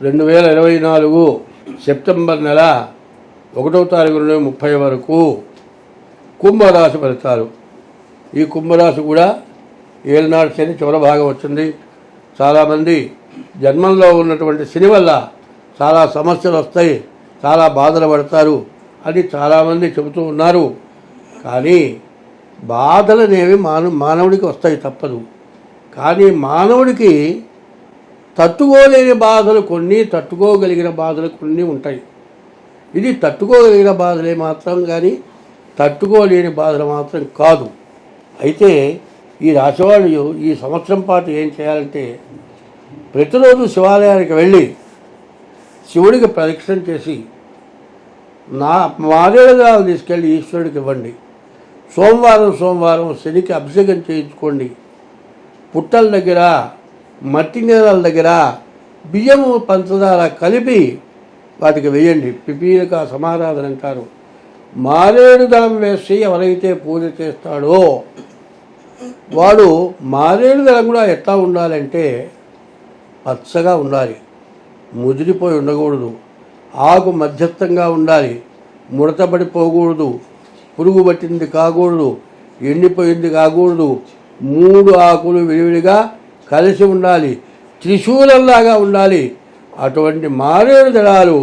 2024 September నెల 1వ తారీఖు నుండి 30 వరకు కుంభరాశి ఫలితాలు. ఈ కుంభరాశి కూడా ఏలినాడు శని చివరి భాగం వచ్చింది. చాలామంది జన్మంలో ఉన్నటువంటి శని వల్ల చాలా సమస్యలు వస్తాయి, చాలా బాధలు పడతారు అని చాలామంది చెబుతూ ఉన్నారు. కానీ బాధలు అనేవి మానవుడికి వస్తాయి, తప్పదు. కానీ మానవుడికి తట్టుకోలేని బాధలు కొన్ని, తట్టుకోగలిగిన బాధలు కొన్ని ఉంటాయి. ఇది తట్టుకోగలిగిన బాధలే మాత్రం, కానీ తట్టుకోలేని బాధలు మాత్రం కాదు. అయితే ఈ రాశివాళ్ళు ఈ సంవత్సరం పాటు ఏం చేయాలంటే, ప్రతిరోజు శివాలయానికి వెళ్ళి శివుడికి ప్రదక్షిణ చేసి మారేడుదళాలు తీసుకెళ్ళి ఈశ్వరుడికి ఇవ్వండి. సోమవారం శనికి అభిషేకం చేయించుకోండి. పుట్టల దగ్గర, మట్టి నీళ్ళ దగ్గర బియ్యము పంచదార కలిపి వాటికి వేయండి. పిపీలిక సమారాధన అంటారు. మారేడు దళం వేసి ఎవరైతే పూజ చేస్తాడో వాడు, మారేడు దళం కూడా ఎట్లా ఉండాలంటే పచ్చగా ఉండాలి, ముదిరిపోయి ఉండకూడదు, ఆకు మధ్యస్థంగా ఉండాలి, ముడతపడిపోకూడదు, పురుగు పట్టింది కాకూడదు, ఎండిపోయింది కాకూడదు, 3 ఆకులు విడివిడిగా కలిసి ఉండాలి, త్రిశూలంలాగా ఉండాలి. అటువంటి మారేడు దళాలు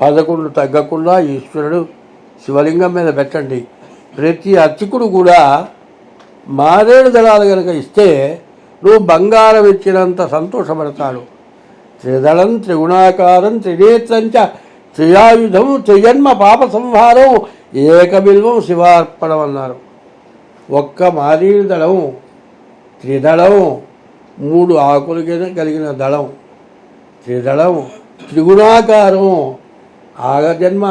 11 తగ్గకుండా ఈశ్వరుడు శివలింగం మీద పెట్టండి. ప్రతి అర్చకుడు కూడా మారేడు దళాలు కనుక ఇస్తే నువ్వు బంగారం ఇచ్చినంత సంతోషపడతాడు. త్రిదళం త్రిగుణాకారం త్రినేత్రంచ త్రియాయుధం త్రిజన్మ పాప సంహారం ఏకబిల్వం శివార్పణం అన్నారు. ఒక్క మారేడు దళం, త్రిదళం, 3 ఆకులు కలిగిన దళం, త్రిదళం, త్రిగుణాకారం, ఆగజన్మ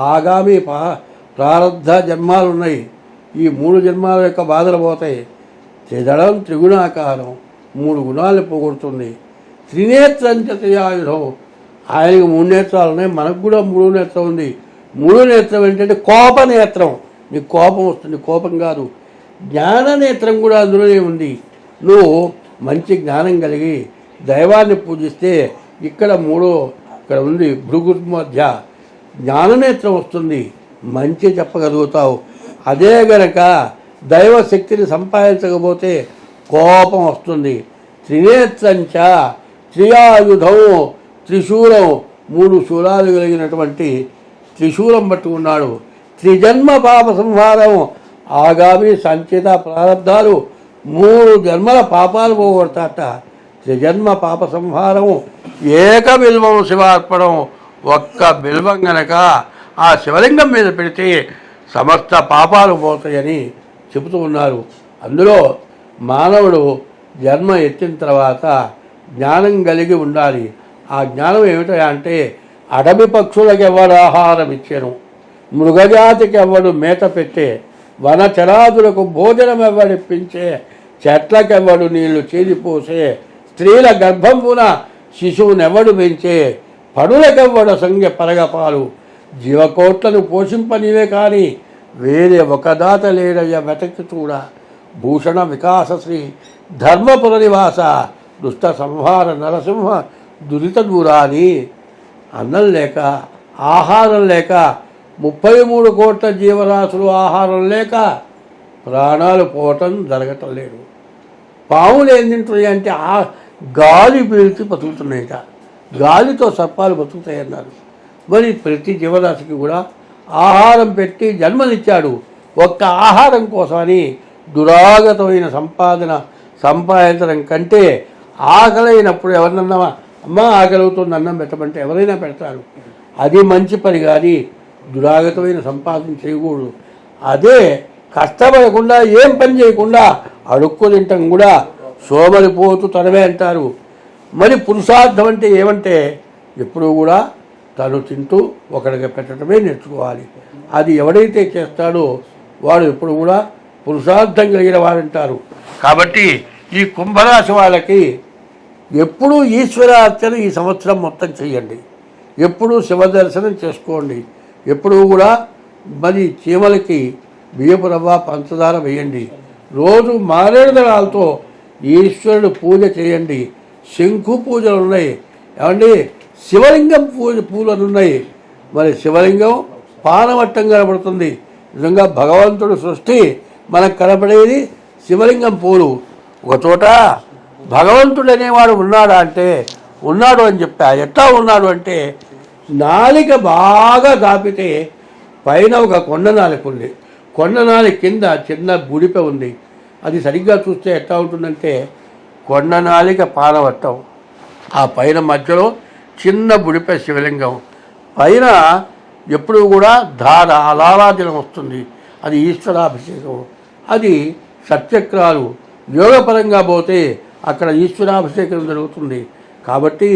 ఆగామి ప్రారంధ జన్మాలు ఉన్నాయి. ఈ 3 జన్మాల యొక్క బాధలు పోతాయి. త్రిదళం త్రిగుణాకారం, 3 గుణాలు పోగొడుతుంది. త్రినేత్రంచ త్రియాయుధం, ఆయనకి 3 నేత్రాలు ఉన్నాయి, మనకు కూడా 3 నేత్రం ఉంది. 3 నేత్రం ఏంటంటే కోపనేత్రం, నీకు కోపం వస్తుంది, కోపం కాదు. జ్ఞాననేత్రం కూడా అందులోనే ఉంది. నువ్వు మంచి జ్ఞానం కలిగి దైవాన్ని పూజిస్తే ఇక్కడ ఉంది భృగు మధ్య జ్ఞాననేత్రం వస్తుంది, మంచి చెప్పగలుగుతావు. అదే గనక దైవశక్తిని సంపాదించకపోతే కోపం వస్తుంది. త్రినేత్రంచ త్రియాయుధం, త్రిశూలం, 3 శూలాలు కలిగినటువంటి త్రిశూలం పట్టుకున్నాడు. త్రిజన్మ పాప సంహారం, ఆగామి సంచిత ప్రారంధాలు, 3 జన్మల పాపాలు పోగొడతాట. త్రిజన్మ పాప సంహారం ఏకబిల్వం శివార్పణం, ఒక్క బిల్వం గనక ఆ శివలింగం మీద పెడితే సమస్త పాపాలు పోతాయని చెబుతూ ఉన్నారు. అందులో మానవుడు జన్మ ఎత్తిన తర్వాత జ్ఞానం కలిగి ఉండాలి. ఆ జ్ఞానం ఏమిటా అంటే, అడవి పక్షులకు ఎవడు ఆహారం ఇచ్చాను, మృగజాతికి ఎవడు మేత పెట్టే, వనచరాదులకు భోజనం ఎవడిప్పించే, చెట్లకెవ్వడు నీళ్లు చేదిపోసే, స్త్రీల గర్భంపున శిశువునెవడు పెంచే, పడులకెవ్వడు సంఖ్య పరగపాలు, జీవకోట్లను పోషింపనివే కానీ వేరే ఒక దాత లేడయ్య వెతకి చూడ, భూషణ వికాస శ్రీ ధర్మపుర నివాస, దుష్ట సంహార నరసింహ దురిత దూరాని. అన్నం లేక, ఆహారం లేక 33 కోట్ల జీవరాశులు ఆహారం లేక ప్రాణాలు పోవటం జరగటం లేదు. పాములు ఏం తింటున్నాయి అంటే గాలి పీల్చి బతుకుతున్నాయిట, గాలితో సర్పాలు బతుకుతాయన్నారు. మరి ప్రతి జీవరాశికి కూడా ఆహారం పెట్టి జన్మనిచ్చాడు. ఒక్క ఆహారం కోసమని దురాగతమైన సంపాదించడం కంటే ఆకలైనప్పుడు ఎవరినన్నా అమ్మ ఆకలి అవుతుంది అన్నం పెట్టమంటే ఎవరైనా పెడతారు. అది మంచి పని, కానీ దురాగతమైన సంపాదన చేయకూడదు. అదే కష్టపడకుండా ఏం పని చేయకుండా అడుక్కు తింటాం కూడా సోమరిపోతు తనవే అంటారు. మరి పురుషార్థం అంటే ఏమంటే, ఎప్పుడూ కూడా తను తింటూ ఒకరికి పెట్టడమే నేర్చుకోవాలి. అది ఎవడైతే చేస్తాడో వాడు ఎప్పుడు కూడా పురుషార్థం కలిగిన వాడంటారు. కాబట్టి ఈ కుంభరాశి వాళ్ళకి ఎప్పుడూ ఈశ్వరార్చన ఈ సంవత్సరం మొత్తం చేయండి. ఎప్పుడూ శివ దర్శనం చేసుకోండి. ఎప్పుడూ కూడా మరి చీమలకి బియ్యపు రవ్వ పంచదార వేయండి. రోజు మారేడు దళాలతో ఈశ్వరుడు పూజ చేయండి. శంకు పూజలు ఉన్నాయి. ఏమండి శివలింగం పూలు అని ఉన్నాయి. మరి శివలింగం పానవట్టం కనబడుతుంది. నిజంగా భగవంతుడు సృష్టి మనకు కనపడేది శివలింగం పూలు. ఒకచోట భగవంతుడు అనేవాడు ఉన్నాడా అంటే ఉన్నాడు అని చెప్పా. ఎట్లా ఉన్నాడు అంటే నాలిక బాగా దాపితే పైన ఒక కొండ నాలిక ఉంది, కొండ నాలిక కింద చిన్న బుడిప ఉంది. అది సరిగ్గా చూస్తే ఎట్లా ఉంటుందంటే కొండ నాలిక పానవట్టం, ఆ పైన మధ్యలో చిన్న బుడిప శివలింగం, పైన ఎప్పుడు కూడా ధార లాలాజలం వస్తుంది. అది ఈశ్వరాభిషేకం. అది సత్యక్రాలు. యోగపరంగా పోతే అక్కడ ఈశ్వరాభిషేకం జరుగుతుంది. కాబట్టి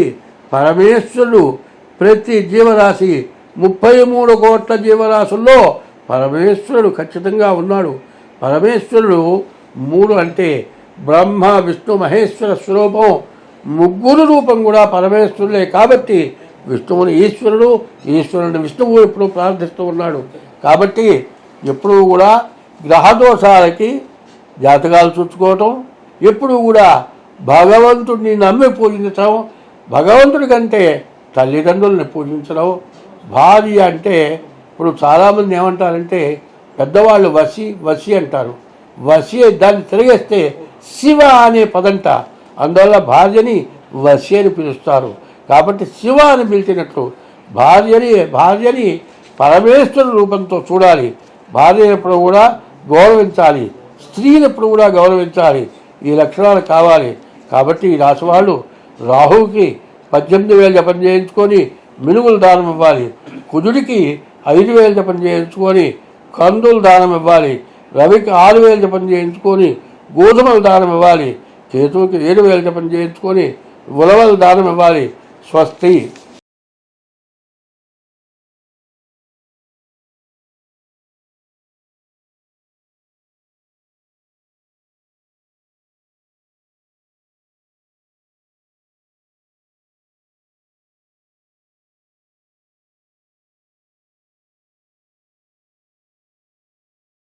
పరమేశ్వరుడు ప్రతి జీవరాశి 33 కోట్ల జీవరాశుల్లో పరమేశ్వరుడు ఖచ్చితంగా ఉన్నాడు. పరమేశ్వరుడు 3 అంటే బ్రహ్మ విష్ణు మహేశ్వర స్వరూపం, ముగ్గురు రూపం కూడా పరమేశ్వరులే. కాబట్టి విష్ణువుని ఈశ్వరుడు, ఈశ్వరుని విష్ణువు ఎప్పుడు ప్రార్థిస్తూ ఉన్నాడు. కాబట్టి ఎప్పుడూ కూడా గ్రహదోషాలకి జాతకాలు చూసుకోవటం, ఎప్పుడు కూడా భగవంతుడిని నమ్మి పూజించటం, భగవంతుడి కంటే తల్లిదండ్రుల్ని పూజించడం. భార్య అంటే ఇప్పుడు చాలామంది ఏమంటారంటే పెద్దవాళ్ళు వసి అంటారు. వసి దాన్ని తిరిగేస్తే శివ అనే పదంట, అందువల్ల భార్యని వసి అని పిలుస్తారు. కాబట్టి శివ అని పిలిచినట్లు భార్యని పరమేశ్వర రూపంతో చూడాలి. భార్యను ఎప్పుడు కూడా గౌరవించాలి, స్త్రీని ఎప్పుడు కూడా గౌరవించాలి. ఈ లక్షణాలు కావాలి. కాబట్టి ఈ రాశి వాళ్ళు రాహువుకి 18,000 జపం చేయించుకొని మినుగులు దానం ఇవ్వాలి, కుజుడికి 5,000 జపం చేయించుకొని కందులు దానం ఇవ్వాలి, రవికి 6,000 జపం చేయించుకొని గోధుమలు దానం ఇవ్వాలి, కేతువుకి 7,000 జపం చేయించుకొని ఉలవలు దానం ఇవ్వాలి. స్వస్తి.